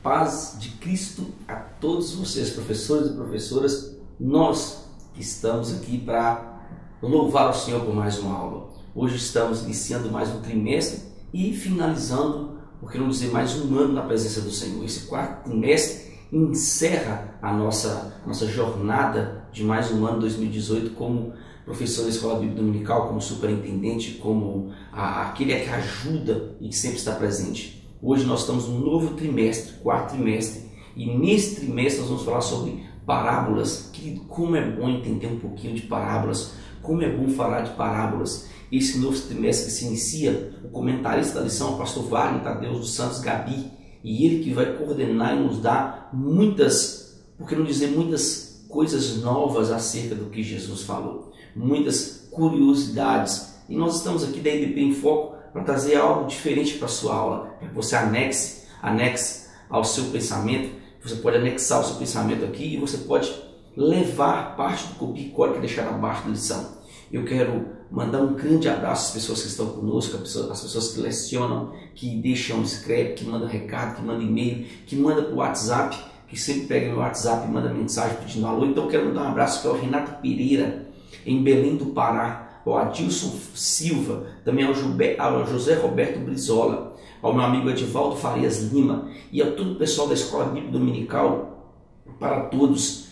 paz de Cristo a todos vocês, professores e professoras. Nós estamos aqui para louvar o Senhor por mais uma aula. Hoje estamos iniciando mais um trimestre e finalizando, por que não dizer, mais um ano na presença do Senhor. Esse quarto trimestre encerra a nossa jornada de mais um ano 2018 como professor da Escola Bíblica Dominical, como superintendente, como aquele que ajuda e que sempre está presente. Hoje nós estamos no novo trimestre, quarto trimestre, e nesse trimestre nós vamos falar sobre parábolas. Como é bom entender um pouquinho de parábolas, como é bom falar de parábolas. Esse novo trimestre que se inicia, o comentarista da lição, o pastor Wagner Tadeu dos Santos Gabi, e ele que vai coordenar e nos dar muitas, por que não dizer muitas coisas novas acerca do que Jesus falou, muitas curiosidades. E nós estamos aqui da EBP em Foco para trazer algo diferente para a sua aula, para que você anexe ao seu pensamento. Você pode anexar o seu pensamento aqui e você pode levar parte do copia e cola que deixar abaixo da lição. Eu quero mandar um grande abraço às pessoas que estão conosco, às pessoas que lecionam, que deixam escreve, que mandam recado, que mandam e-mail, que mandam para o WhatsApp, que sempre pega no WhatsApp e manda mensagem pedindo alô. Então eu quero mandar um abraço para o Renato Pereira, em Belém do Pará, ao Adilson Silva, também ao José Roberto Brizola, ao meu amigo Edivaldo Farias Lima e a todo o pessoal da Escola Bíblica Dominical, para todos,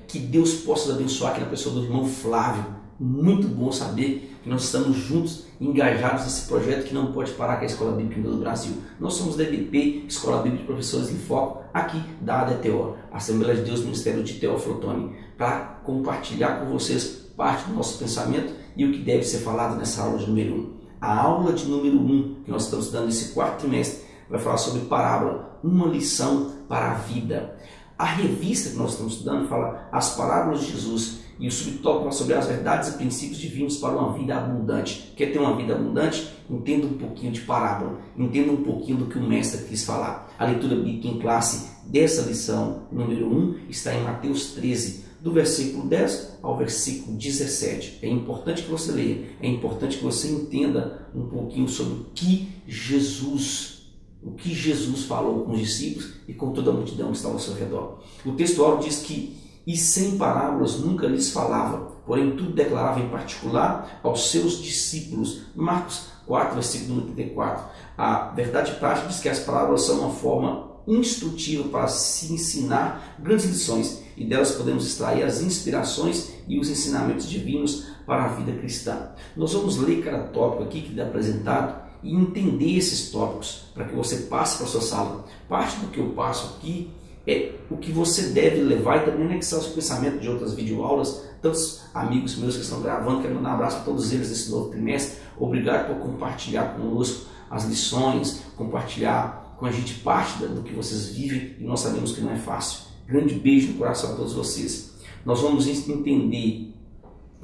que Deus possa abençoar aqui na pessoa do irmão Flávio. Muito bom saber que nós estamos juntos, engajados nesse projeto que não pode parar, que é a Escola Bíblica do Brasil. Nós somos da EBP, Escola Bíblica de Professores em Foco, aqui da ADTO, Assembleia de Deus Ministério de Teófilo Otoni, para compartilhar com vocês parte do nosso pensamento e o que deve ser falado nessa aula de número 1. A aula de número 1, que nós estamos dando nesse quarto trimestre, vai falar sobre parábola, uma lição para a vida. A revista que nós estamos estudando fala as parábolas de Jesus e o subtópico fala sobre as verdades e princípios divinos para uma vida abundante. Quer ter uma vida abundante? Entenda um pouquinho de parábola, entenda um pouquinho do que o mestre quis falar. A leitura bíblica em classe dessa lição número 1 está em Mateus 13, do versículo 10 ao versículo 17. É importante que você leia, é importante que você entenda um pouquinho sobre o que Jesus falou com os discípulos e com toda a multidão que estava ao seu redor. O textual diz que, e sem parábolas nunca lhes falava, porém tudo declarava em particular aos seus discípulos. Marcos 4, versículo 34. A verdade prática diz que as parábolas são uma forma instrutiva para se ensinar grandes lições, e delas podemos extrair as inspirações e os ensinamentos divinos para a vida cristã. Nós vamos ler cada tópico aqui que é apresentado e entender esses tópicos para que você passe para a sua sala. Parte do que eu passo aqui é o que você deve levar e também anexar o seu pensamento de outras videoaulas. Tantos amigos meus que estão gravando, quero mandar um abraço para todos eles nesse novo trimestre. Obrigado por compartilhar conosco as lições, compartilhar com a gente parte do que vocês vivem, e nós sabemos que não é fácil. Grande beijo no coração a todos vocês. Nós vamos entender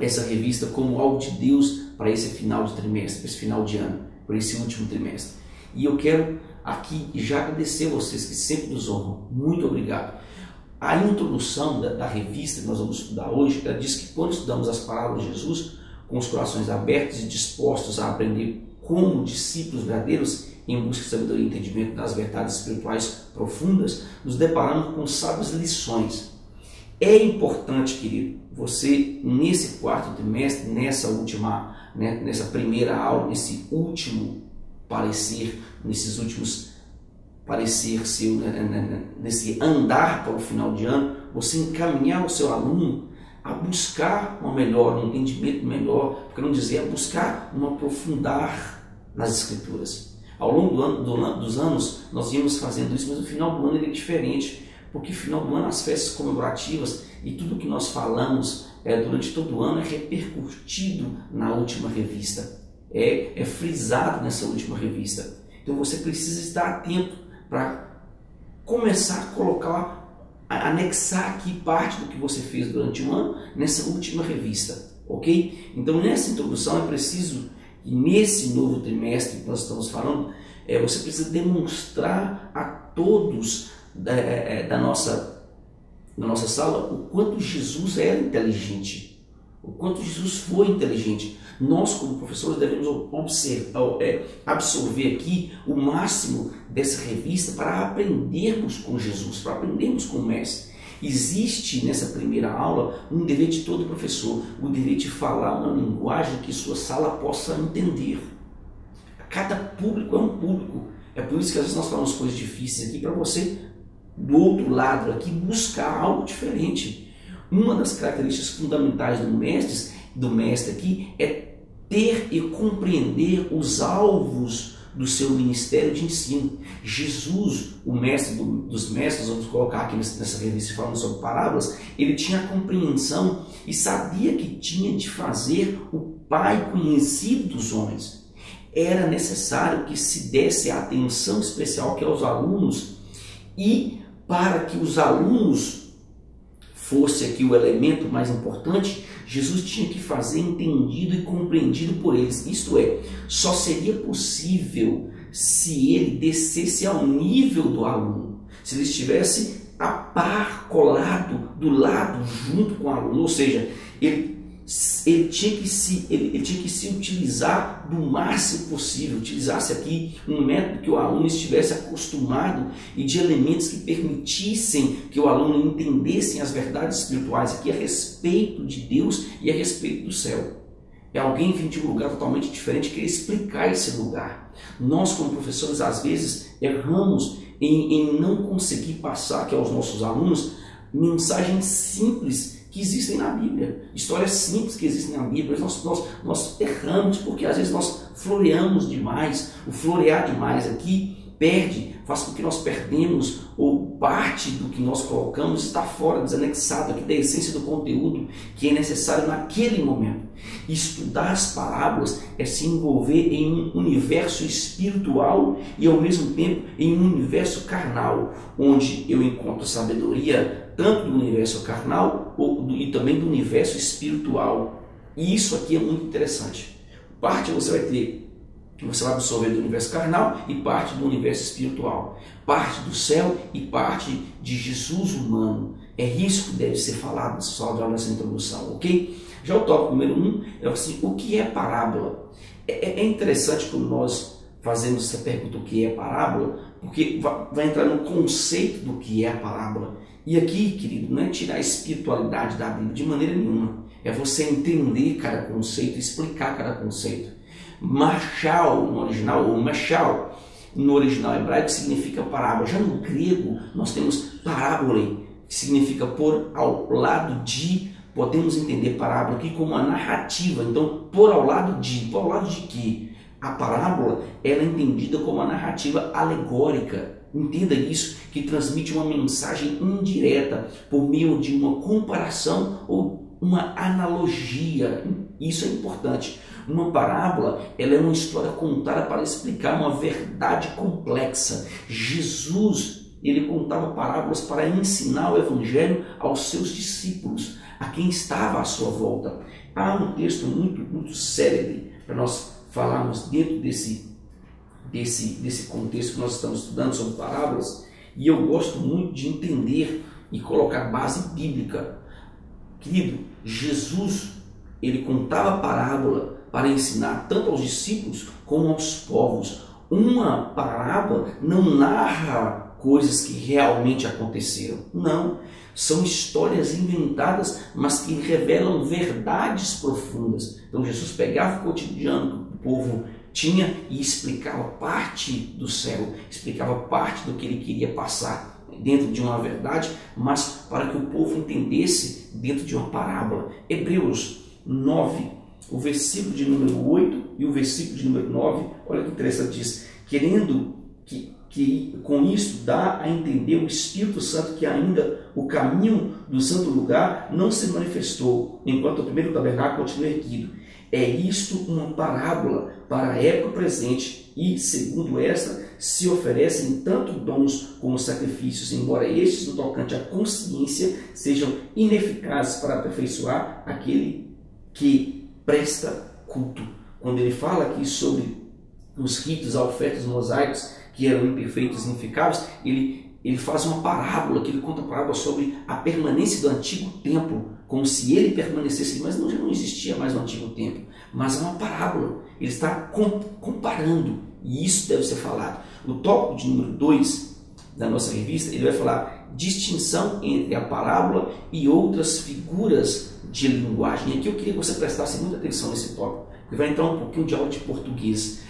essa revista como algo de Deus para esse final de trimestre, para esse final de ano, para esse último trimestre. E eu quero aqui já agradecer a vocês que sempre nos honram. Muito obrigado. A introdução da revista que nós vamos estudar hoje, ela diz que quando estudamos as parábolas de Jesus, com os corações abertos e dispostos a aprender como discípulos verdadeiros, em busca de sabedoria e entendimento das verdades espirituais profundas, nos deparamos com sábias lições. É importante, querido, você nesse quarto trimestre, nessa primeira aula, nesse último parecer, nesses últimos parecer seu, nesse andar para o final de ano, você encaminhar o seu aluno a buscar um entendimento melhor, porque não dizer a buscar um aprofundar nas Escrituras. Ao longo dos anos, nós íamos fazendo isso, mas o final do ano ele é diferente, porque no final do ano as festas comemorativas e tudo que nós falamos durante todo o ano é repercutido na última revista, é frisado nessa última revista. Então você precisa estar atento para começar a colocar, anexar aqui parte do que você fez durante o ano nessa última revista, ok? Então nessa introdução é preciso, e nesse novo trimestre que nós estamos falando, você precisa demonstrar a todos da nossa sala o quanto Jesus era inteligente, o quanto Jesus foi inteligente. Nós, como professores, devemos absorver aqui o máximo dessa revista para aprendermos com Jesus, para aprendermos com o Mestre. Existe nessa primeira aula um dever de todo professor, o dever de falar uma linguagem que sua sala possa entender. Cada público é um público. É por isso que às vezes nós falamos coisas difíceis aqui para você, do outro lado aqui, buscar algo diferente. Uma das características fundamentais do mestre aqui é ter e compreender os alvos do seu ministério de ensino. Jesus, o mestre dos mestres, vamos colocar aqui nessa revista falando sobre parábolas, ele tinha a compreensão e sabia que tinha de fazer o Pai conhecido dos homens. Era necessário que se desse a atenção especial que aos alunos, e para que os alunos fosse aqui o elemento mais importante, Jesus tinha que fazer entendido e compreendido por eles. Isto é, só seria possível se ele descesse ao nível do aluno, se ele estivesse a par, colado, do lado, junto com o aluno, ou seja, ele tinha que se utilizar do máximo possível, utilizasse aqui um método que o aluno estivesse acostumado e de elementos que permitissem que o aluno entendesse as verdades espirituais aqui a respeito de Deus e a respeito do céu. É alguém vindo de um lugar totalmente diferente querer explicar esse lugar. Nós, como professores, às vezes erramos em não conseguir passar aqui aos nossos alunos mensagens simples que existem na Bíblia, histórias simples que existem na Bíblia. Nós erramos porque às vezes nós floreamos demais. O florear demais aqui faz com que nós perdemos, ou parte do que nós colocamos está fora, desanexado aqui da essência do conteúdo que é necessário naquele momento. Estudar as parábolas é se envolver em um universo espiritual e ao mesmo tempo em um universo carnal, onde eu encontro sabedoria tanto do universo carnal e também do universo espiritual. E isso aqui é muito interessante. Parte você vai absorver do universo carnal e parte do universo espiritual. Parte do céu e parte de Jesus humano. É isso que deve ser falado nessa introdução, ok? Já o tópico número 1 é assim, o que é parábola? É interessante quando nós fazemos essa pergunta, o que é parábola, porque vai entrar no conceito do que é a parábola. E aqui, querido, não é tirar a espiritualidade da Bíblia de maneira nenhuma. É você entender cada conceito, explicar cada conceito. Mashal no original, ou mashal no original hebraico, significa parábola. Já no grego nós temos parábole, que significa por ao lado de. Podemos entender parábola aqui como uma narrativa. Então, por ao lado de quê? A parábola ela é entendida como uma narrativa alegórica. Entenda isso, que transmite uma mensagem indireta por meio de uma comparação ou uma analogia. Isso é importante. Uma parábola ela é uma história contada para explicar uma verdade complexa. Jesus ele contava parábolas para ensinar o evangelho aos seus discípulos, a quem estava à sua volta. Há um texto muito célebre para nós falarmos dentro desse contexto que nós estamos estudando sobre parábolas, e eu gosto muito de entender e colocar base bíblica. Querido, Jesus ele contava parábola para ensinar tanto aos discípulos como aos povos. Uma parábola não narra coisas que realmente aconteceram. Não, são histórias inventadas, mas que revelam verdades profundas. Então Jesus pegava o cotidiano que o povo tinha e explicava parte do céu, explicava parte do que ele queria passar dentro de uma verdade, mas para que o povo entendesse dentro de uma parábola. Hebreus 9, o versículo de número 8 e o versículo de número 9, olha que interessante, diz: querendo que com isso dá a entender o Espírito Santo que ainda o caminho do santo lugar não se manifestou, enquanto o primeiro tabernáculo continua erguido. É isto uma parábola para a época presente e, segundo esta, se oferecem tanto dons como sacrifícios, embora estes, no tocante à consciência, sejam ineficazes para aperfeiçoar aquele que presta culto. Quando ele fala aqui sobre os ritos, as ofertas mosaicos, que eram imperfeitos e ineficazes, ele faz uma parábola, que ele conta parábola sobre a permanência do antigo templo como se ele permanecesse, mas não, já não existia mais no antigo tempo, mas é uma parábola. Ele está comparando, e isso deve ser falado. O tópico de número 2 da nossa revista, ele vai falar distinção entre a parábola e outras figuras de linguagem. E aqui eu queria que você prestasse muita atenção nesse tópico, porque vai entrar um pouquinho de aula de português.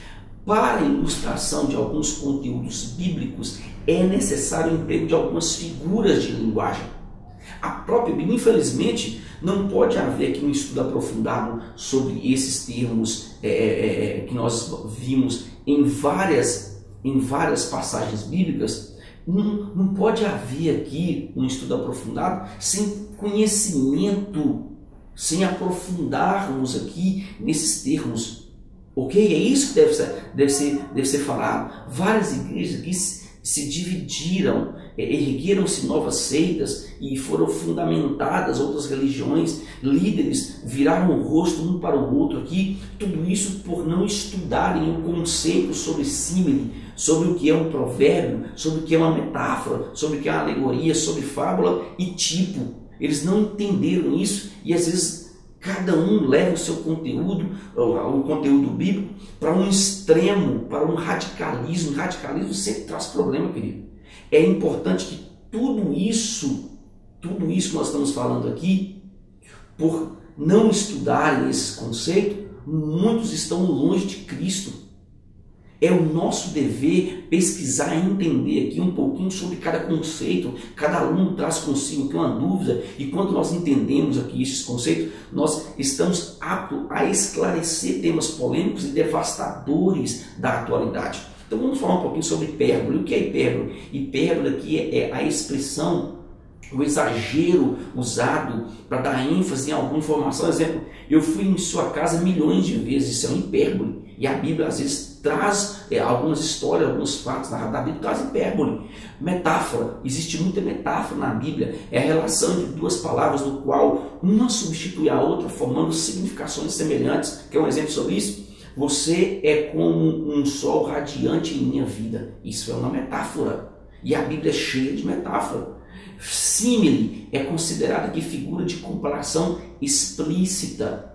Para a ilustração de alguns conteúdos bíblicos, é necessário o emprego de algumas figuras de linguagem. A própria Bíblia, infelizmente, não pode haver aqui um estudo aprofundado sobre esses termos que nós vimos em várias passagens bíblicas. Não pode haver aqui um estudo aprofundado sem conhecimento, sem aprofundarmos aqui nesses termos. Ok? É isso que deve ser falado. Várias igrejas aqui se dividiram, ergueram-se novas seitas e foram fundamentadas outras religiões, líderes viraram o rosto um para o outro aqui, tudo isso por não estudarem o conceito sobre símile, sobre o que é um provérbio, sobre o que é uma metáfora, sobre o que é uma alegoria, sobre fábula e tipo. Eles não entenderam isso e às vezes cada um leva o seu conteúdo, o conteúdo bíblico, para um extremo, para um radicalismo. O radicalismo sempre traz problema, querido. É importante que tudo isso que nós estamos falando aqui, por não estudarem esse conceito, muitos estão longe de Cristo. É o nosso dever pesquisar e entender aqui um pouquinho sobre cada conceito. Cada aluno traz consigo aqui uma dúvida e quando nós entendemos aqui esses conceitos, nós estamos aptos a esclarecer temas polêmicos e devastadores da atualidade. Então vamos falar um pouquinho sobre hipérbole. O que é hipérbole? Hipérbole aqui é a expressão, o exagero usado para dar ênfase em alguma informação. Por exemplo, eu fui em sua casa milhões de vezes, isso é um hipérbole. E a Bíblia às vezes traz algumas histórias, alguns fatos da Bíblia, traz hipérbole. Metáfora, existe muita metáfora na Bíblia, é a relação entre duas palavras, no qual uma substitui a outra, formando significações semelhantes. Quer um exemplo sobre isso? Você é como um sol radiante em minha vida. Isso é uma metáfora. E a Bíblia é cheia de metáfora. Símile é considerada aqui figura de comparação explícita.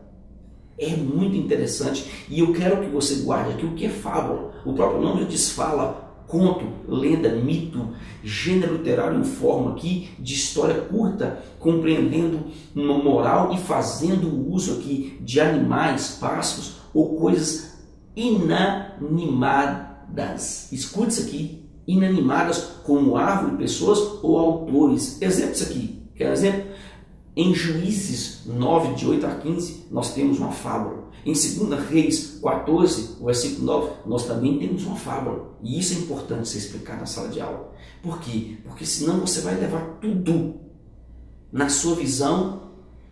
É muito interessante e eu quero que você guarde aqui o que é fábula. O próprio nome já diz fala, conto, lenda, mito, gênero literário em forma aqui de história curta, compreendendo uma moral e fazendo uso aqui de animais, pássaros ou coisas inanimadas. Escute isso aqui, inanimadas como árvore, pessoas ou autores. Exemplo isso aqui, quer exemplo? Em Juízes 9, de 8 a 15, nós temos uma fábula. Em 2 Reis 14, versículo 9, nós também temos uma fábula. E isso é importante ser explicado na sala de aula. Por quê? Porque senão você vai levar tudo na sua visão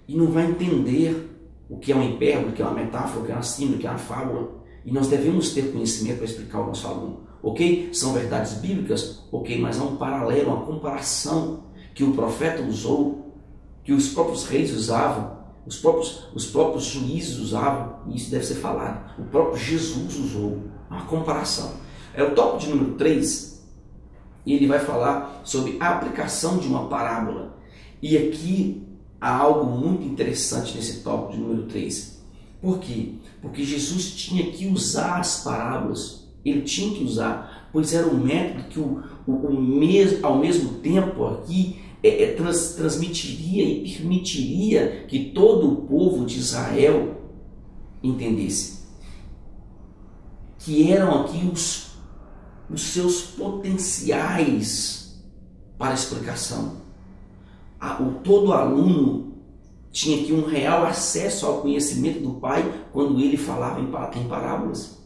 e não vai entender o que é uma hipérbole, o que é uma metáfora, o que é uma símbolo, o que é uma fábula. E nós devemos ter conhecimento para explicar ao nosso aluno. Ok? São verdades bíblicas? Ok, mas há um paralelo, uma comparação que o profeta usou, que os próprios reis usavam, os próprios juízes usavam, e isso deve ser falado. O próprio Jesus usou uma comparação. É o tópico de número 3, e ele vai falar sobre a aplicação de uma parábola. E aqui há algo muito interessante nesse tópico de número 3. Por quê? Porque Jesus tinha que usar as parábolas, ele tinha que usar, pois era um método que ao mesmo tempo aqui transmitiria e permitiria que todo o povo de Israel entendesse que eram aqui os seus potenciais para explicação. Todo aluno tinha aqui um real acesso ao conhecimento do Pai quando ele falava em parábolas.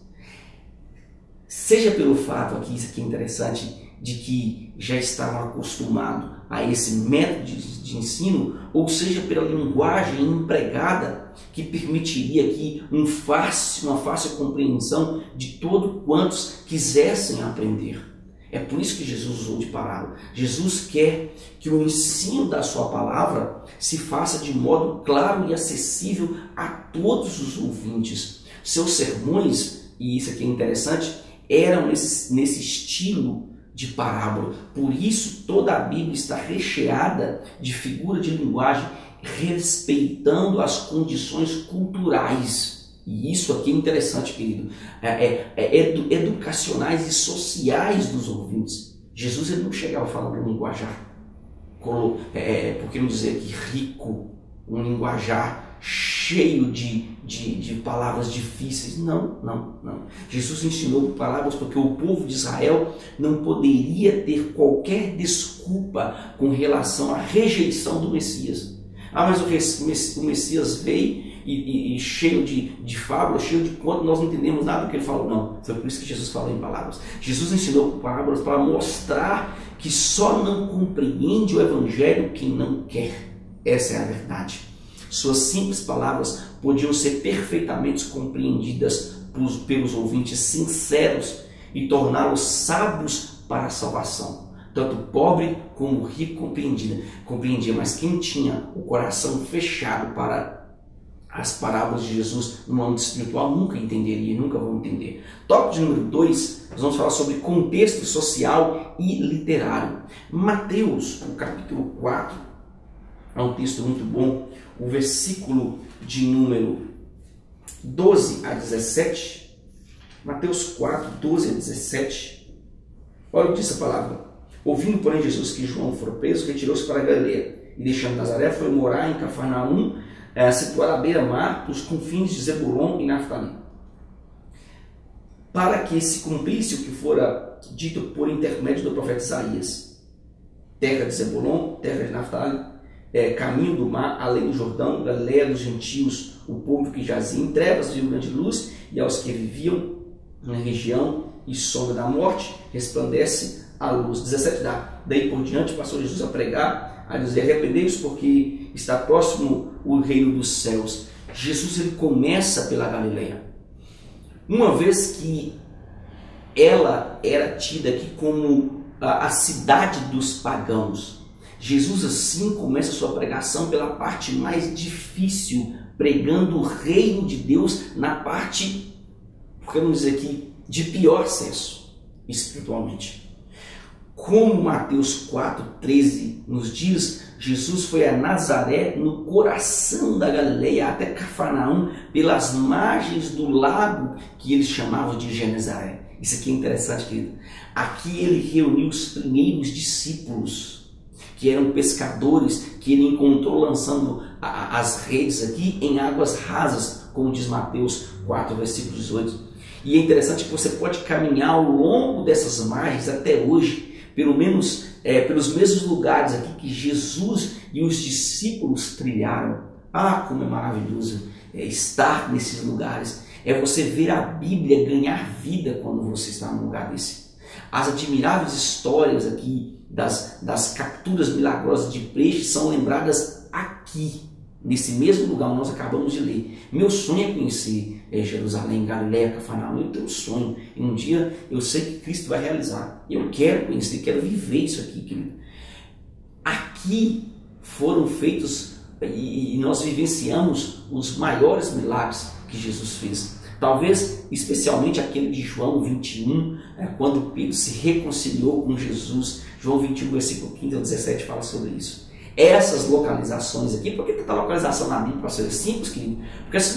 Seja pelo fato aqui, isso aqui é interessante, de que já estavam acostumados a esse método de ensino, ou seja pela linguagem empregada que permitiria aqui uma fácil compreensão de todos quantos quisessem aprender. É por isso que Jesus usou de parábola. Jesus quer que o ensino da sua palavra se faça de modo claro e acessível a todos os ouvintes. Seus sermões, e isso aqui é interessante, eram nesse estilo de parábola. Por isso toda a Bíblia está recheada de figura de linguagem respeitando as condições culturais. E isso aqui é interessante, querido, educacionais e sociais dos ouvintes. Jesus ele não chegava falando um linguajar, por que não dizer que rico, um linguajar cheio de palavras difíceis. Não. Jesus ensinou palavras porque o povo de Israel não poderia ter qualquer desculpa com relação à rejeição do Messias. Mas o Messias veio e cheio de fábulas, cheio de contos, nós não entendemos nada do que ele falou. Não, foi por isso que Jesus falou em palavras. Jesus ensinou palavras para mostrar que só não compreende o Evangelho quem não quer. Essa é a verdade. Suas simples palavras podiam ser perfeitamente compreendidas pelos ouvintes sinceros e torná-los sábios para a salvação. Tanto o pobre como o rico compreendia, mas quem tinha o coração fechado para as parábolas de Jesus no âmbito espiritual nunca entenderia, nunca vão entender. Tópico de número 2, nós vamos falar sobre contexto social e literário. Mateus, no capítulo 4, é um texto muito bom, o versículo de número 12 a 17, Mateus 4, 12 a 17, olha o que diz a palavra. Ouvindo, porém, Jesus que João fora preso, retirou-se para a Galileia, e deixando Nazaré, foi morar em Cafarnaum, situada à beira-mar, dos confins de Zebulon e Naftali, para que se cumprisse o que fora dito por intermédio do profeta Isaías. Terra de Zebulon, terra de Naftali, caminho do mar, além do Jordão, Galileia dos gentios, o povo que jazia em trevas viu grande luz, e aos que viviam na região e sombra da morte, resplandece a luz. 17 daí por diante passou Jesus a pregar, a dizer: arrependei-vos, porque está próximo o reino dos céus. Jesus ele começa pela Galileia, uma vez que ela era tida aqui como a cidade dos pagãos. Jesus assim começa a sua pregação pela parte mais difícil, pregando o reino de Deus na parte, vamos dizer aqui, de pior acesso espiritualmente. Como Mateus 4,13 nos diz, Jesus foi a Nazaré, no coração da Galileia, até Cafarnaum, pelas margens do lago que eles chamavam de Genezaré. Isso aqui é interessante, querido. Aqui ele reuniu os primeiros discípulos, que eram pescadores, que ele encontrou lançando as redes aqui em águas rasas, como diz Mateus 4, versículo 18. E é interessante que você pode caminhar ao longo dessas margens até hoje, pelo menos pelos mesmos lugares aqui que Jesus e os discípulos trilharam. Como é maravilhoso estar nesses lugares. É você ver a Bíblia ganhar vida quando você está num lugar desse. As admiráveis histórias aqui das capturas milagrosas de peixes são lembradas aqui, nesse mesmo lugar onde nós acabamos de ler. Meu sonho é conhecer Jerusalém, Galileia, Cafarnaum. Eu tenho um sonho, e um dia eu sei que Cristo vai realizar. Eu quero conhecer, quero viver isso aqui, querido. Aqui foram feitos e nós vivenciamos os maiores milagres que Jesus fez. Talvez especialmente aquele de João 21, quando Pedro se reconciliou com Jesus. João 21, versículo 15 ao 17 fala sobre isso. Essas localizações aqui, por que tanta localização na Bíblia, pastor? É simples, querido. Porque essas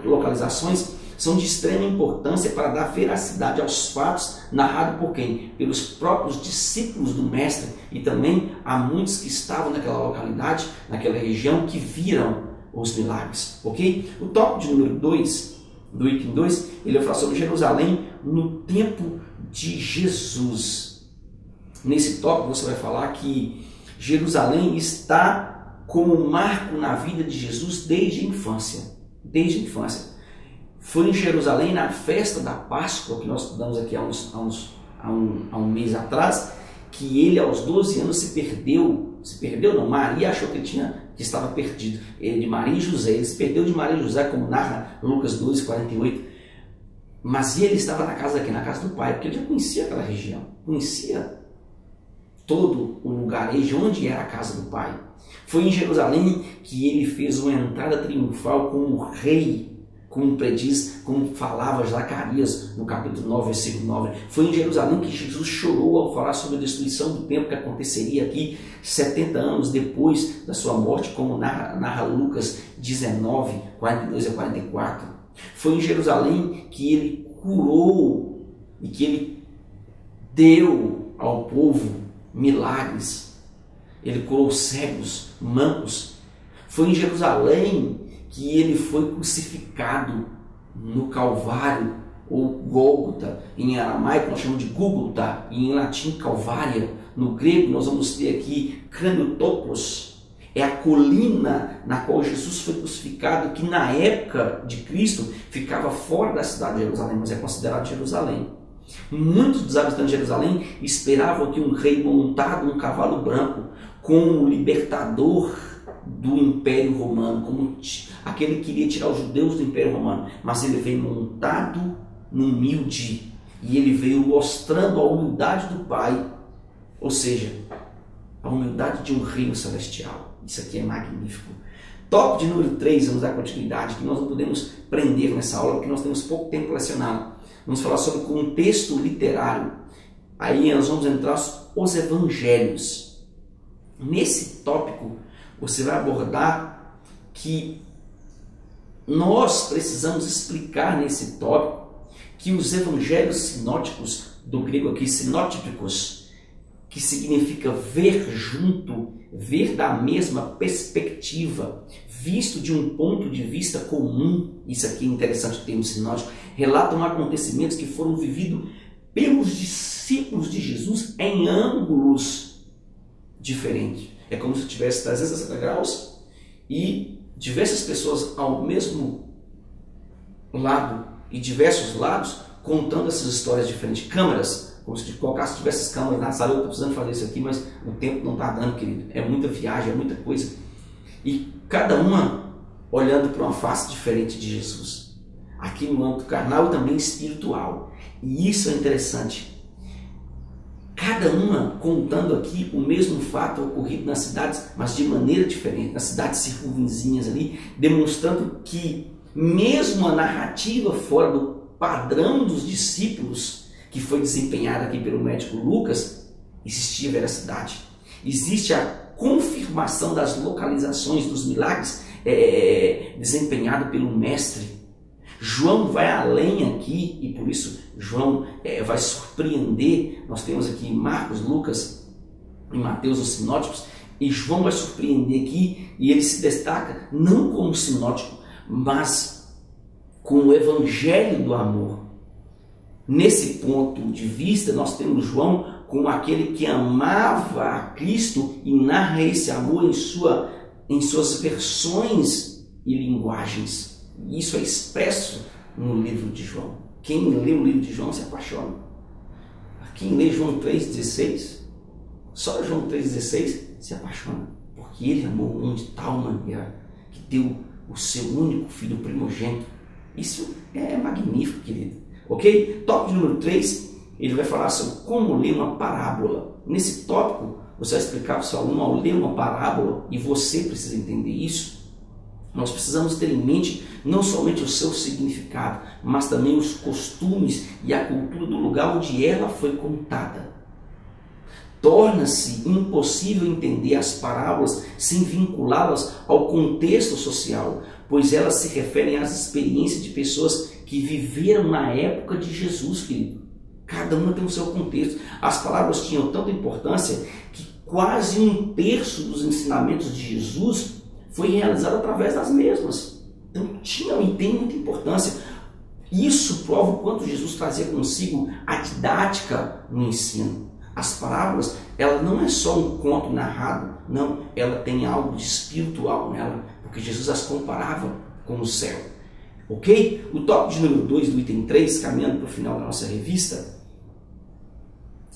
localizações são de extrema importância para dar veracidade aos fatos narrados por quem? Pelos próprios discípulos do Mestre, e também há muitos que estavam naquela localidade, naquela região, que viram os milagres, ok? O tópico de número 2, do item 2, ele vai falar sobre Jerusalém no tempo de Jesus. Nesse tópico você vai falar que Jerusalém está como marco na vida de Jesus desde a infância. Desde a infância. Foi em Jerusalém, na festa da Páscoa, que nós estudamos aqui há um mês atrás, que ele aos 12 anos se perdeu. Se perdeu não, Maria achou que estava perdido. De Maria e José, ele se perdeu de Maria e José, como narra Lucas 12, 48. Mas ele estava na casa do pai, porque ele já conhecia aquela região, conhecia todo o lugarejo onde era a casa do pai. Foi em Jerusalém que ele fez uma entrada triunfal como rei, como prediz, como falava Zacarias no capítulo 9, versículo 9. Foi em Jerusalém que Jesus chorou ao falar sobre a destruição do templo que aconteceria aqui 70 anos depois da sua morte, como narra Lucas 19, 42 a 44. Foi em Jerusalém que ele curou e que ele deu ao povo milagres. Ele curou cegos, mancos. Foi em Jerusalém que ele foi crucificado no Calvário, ou Gólgota, em aramaico nós chamamos de Gúgulta, e em latim Calvária. No grego nós vamos ter aqui Craniotopos, é a colina na qual Jesus foi crucificado, que na época de Cristo ficava fora da cidade de Jerusalém, mas é considerado Jerusalém. Muitos dos habitantes de Jerusalém esperavam que um rei montado num cavalo branco, como libertador do Império Romano, como aquele que queria tirar os judeus do Império Romano, mas ele veio montado no humilde, e ele veio mostrando a humildade do Pai, ou seja, a humildade de um reino celestial. Isso aqui é magnífico. Tópico de número 3, vamos dar continuidade, que nós não podemos prender nessa aula, porque nós temos pouco tempo para lecionar. Vamos falar sobre contexto literário. Aí nós vamos entrar os evangelhos. Nesse tópico, você vai abordar que nós precisamos explicar nesse tópico que os evangelhos sinóticos, do grego aqui sinóticos, que significa ver junto, ver da mesma perspectiva, visto de um ponto de vista comum, isso aqui é interessante o termo sinótico, relatam acontecimentos que foram vividos pelos discípulos de Jesus em ângulos diferentes. É como se tivesse 360 graus e diversas pessoas ao mesmo lado e diversos lados contando essas histórias diferentes. Câmeras, como se colocasse diversas câmeras na sala. Eu estou precisando fazer isso aqui, mas o tempo não está dando, querido. É muita viagem, é muita coisa. E cada uma olhando para uma face diferente de Jesus. Aqui no âmbito carnal e também espiritual. E isso é interessante. Cada uma contando aqui o mesmo fato ocorrido nas cidades, mas de maneira diferente, nas cidades circunvizinhas ali, demonstrando que mesmo a narrativa fora do padrão dos discípulos, que foi desempenhada aqui pelo médico Lucas, existia veracidade. Existe a confirmação das localizações dos milagres desempenhado pelo mestre. João vai além aqui, e por isso João vai surpreender. Nós temos aqui Marcos, Lucas e Mateus, os sinóticos, e João vai surpreender aqui, e ele se destaca não como sinótico, mas com o evangelho do amor. Nesse ponto de vista, nós temos João como aquele que amava a Cristo e narra esse amor em suas versões e linguagens. Isso é expresso no livro de João. Quem lê o livro de João se apaixona. Quem lê João 3,16, só João 3,16 se apaixona. Porque ele amou o mundo de tal maneira que deu o seu único filho primogênito. Isso é magnífico, querido. Ok? Tópico número 3, ele vai falar sobre como ler uma parábola. Nesse tópico, você vai explicar para o seu aluno ao ler uma parábola, e você precisa entender isso. Nós precisamos ter em mente não somente o seu significado, mas também os costumes e a cultura do lugar onde ela foi contada. Torna-se impossível entender as parábolas sem vinculá-las ao contexto social, pois elas se referem às experiências de pessoas que viveram na época de Jesus, querido. Cada uma tem o seu contexto. As parábolas tinham tanta importância que quase 1/3 dos ensinamentos de Jesus foi realizado através das mesmas. Então tinha e tem muita importância. Isso prova o quanto Jesus trazia consigo a didática no ensino. As parábolas, ela não é só um conto narrado, não, ela tem algo de espiritual nela, porque Jesus as comparava com o céu. Ok? O tópico de número 2 do item 3, caminhando para o final da nossa revista,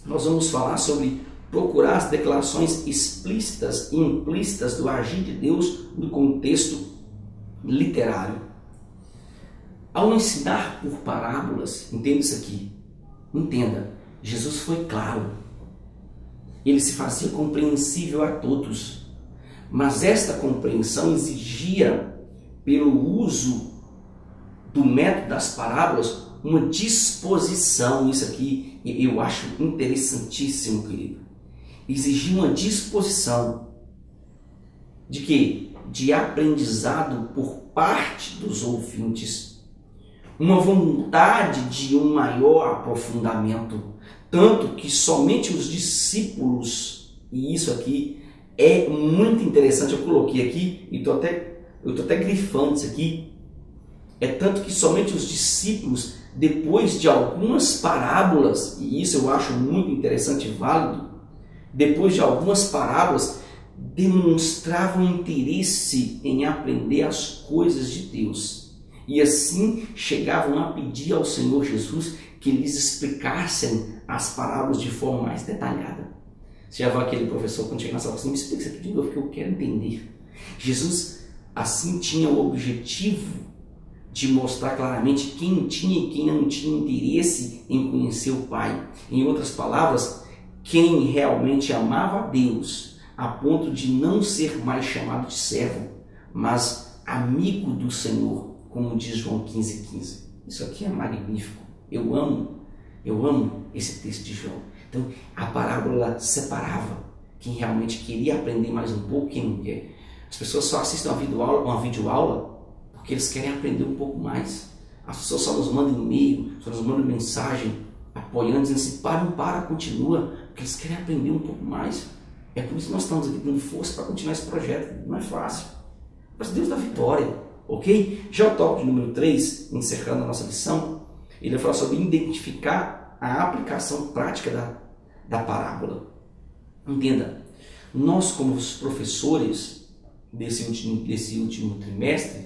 nós vamos falar sobre procurar as declarações explícitas e implícitas do agir de Deus no contexto literário. Ao ensinar por parábolas, entenda isso aqui, entenda, Jesus foi claro, ele se fazia compreensível a todos, mas esta compreensão exigia pelo uso do método das parábolas uma disposição. Isso aqui eu acho interessantíssimo, querido. Exigir uma disposição de quê? De aprendizado por parte dos ouvintes, uma vontade de um maior aprofundamento, tanto que somente os discípulos, e isso aqui é muito interessante, eu coloquei aqui e eu estou até grifando isso aqui, é tanto que somente os discípulos, depois de algumas parábolas, e isso eu acho muito interessante e válido, depois de algumas parábolas, demonstravam interesse em aprender as coisas de Deus. E assim chegavam a pedir ao Senhor Jesus que lhes explicassem as parábolas de forma mais detalhada. Você já viu aquele professor quando chega na sala assim, me explica isso aqui de novo que eu quero entender. Jesus assim tinha o objetivo de mostrar claramente quem tinha e quem não tinha interesse em conhecer o Pai. Em outras palavras, quem realmente amava a Deus a ponto de não ser mais chamado de servo, mas amigo do Senhor, como diz João 15,15. Isso aqui é magnífico. Eu amo esse texto de João. Então, a parábola separava quem realmente queria aprender mais um pouco, quem não quer. As pessoas só assistem uma videoaula porque eles querem aprender um pouco mais. As pessoas só nos mandam e-mail, só nos mandam mensagem apoiando, dizendo assim, continua, porque eles querem aprender um pouco mais. É por isso que nós estamos aqui dando força para continuar esse projeto. Não é fácil. Mas Deus dá vitória, ok? Já o tópico número 3, encerrando a nossa lição, ele vai falar sobre identificar a aplicação prática da parábola. Entenda, nós como os professores desse último trimestre,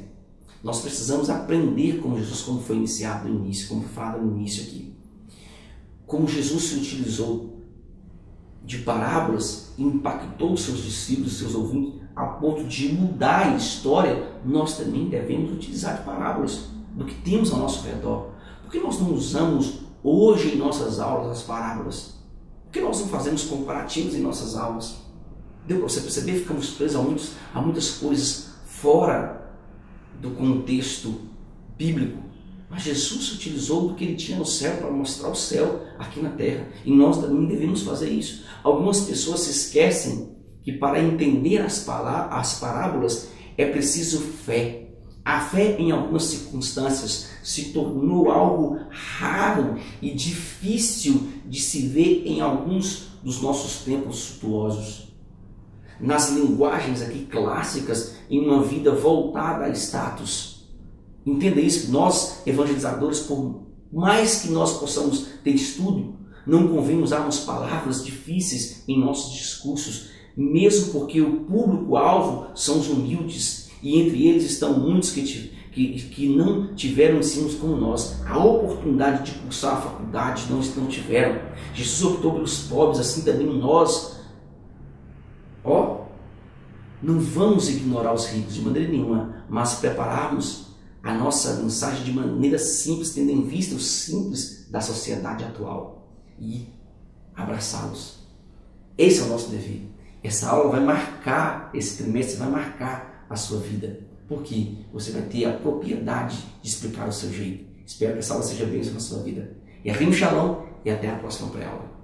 nós precisamos aprender com Jesus, como foi iniciado no início, como foi falado no início aqui. Como Jesus se utilizou de parábolas e impactou seus discípulos, seus ouvintes, a ponto de mudar a história, nós também devemos utilizar de parábolas do que temos ao nosso redor. Por que nós não usamos hoje em nossas aulas as parábolas? Por que nós não fazemos comparativos em nossas aulas? Deu para você perceber? Ficamos presos a muitas coisas fora do contexto bíblico. Mas Jesus utilizou do que ele tinha no céu para mostrar o céu aqui na terra. E nós também devemos fazer isso. Algumas pessoas se esquecem que para entender as parábolas é preciso fé. A fé, em algumas circunstâncias, se tornou algo raro e difícil de se ver em alguns dos nossos tempos suntuosos. Nas linguagens aqui clássicas, em uma vida voltada a status. Entenda isso, nós evangelizadores, por mais que nós possamos ter estudo, não convém usarmos palavras difíceis em nossos discursos, mesmo porque o público-alvo são os humildes, e entre eles estão muitos que não tiveram ensinos como nós, a oportunidade de cursar a faculdade não tiveram. Jesus optou pelos pobres, assim também nós. Não vamos ignorar os ricos de maneira nenhuma, mas prepararmos a nossa mensagem de maneira simples, tendo em vista o simples da sociedade atual e abraçá-los. Esse é o nosso dever. Essa aula vai marcar, esse trimestre vai marcar a sua vida, porque você vai ter a propriedade de explicar o seu jeito. Espero que essa aula seja bênção na sua vida. E Shalom e até a próxima pré-aula.